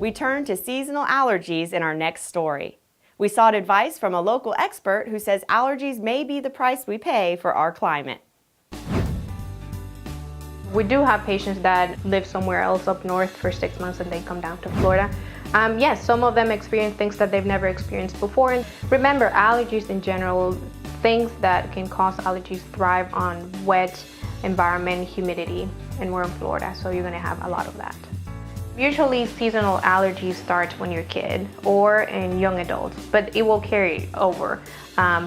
We turn to seasonal allergies in our next story. We sought advice from a local expert who says allergies may be the price we pay for our climate. We do have patients that live somewhere else up north for 6 months and they come down to Florida. Yes, some of them experience things that they've never experienced before. And remember, allergies in general, things that can cause allergies thrive on wet environment, humidity, and we're in Florida, so you're gonna have a lot of that. Usually seasonal allergies start when you're a kid or in young adults, but it will carry over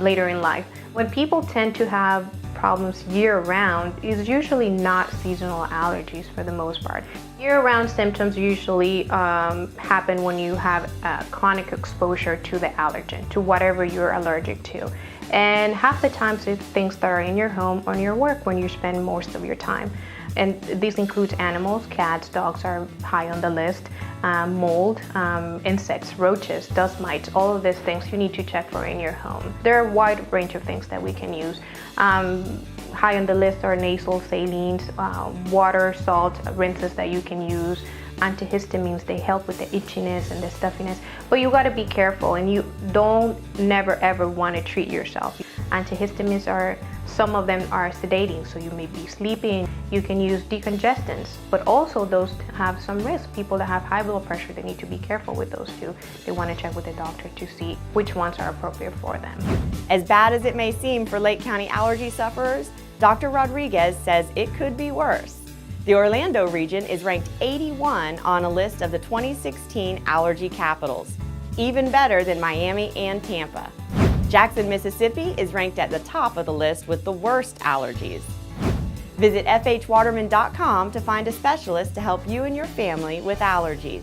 later in life. When people tend to have problems year-round, it's usually not seasonal allergies for the most part. Year-round symptoms usually happen when you have chronic exposure to the allergen, to whatever you're allergic to. And half the times it's things that are in your home or in your work when you spend most of your time. And this includes animals. Cats, dogs are high on the list. Mold, insects, roaches, dust mites, all of these things you need to check for in your home. There are a wide range of things that we can use. High on the list are nasal salines, water, salt, rinses that you can use. Antihistamines, they help with the itchiness and the stuffiness, but you got to be careful and you don't never ever want to treat yourself. Antihistamines some of them are sedating, so you may be sleeping. You can use decongestants, but also those have some risk. People that have high blood pressure, they need to be careful with those too. They want to check with the doctor to see which ones are appropriate for them. As bad as it may seem for Lake County allergy sufferers, Dr. Rodriguez says it could be worse. The Orlando region is ranked 81 on a list of the 2016 allergy capitals, even better than Miami and Tampa. Jackson, Mississippi is ranked at the top of the list with the worst allergies. Visit fhwaterman.com to find a specialist to help you and your family with allergies.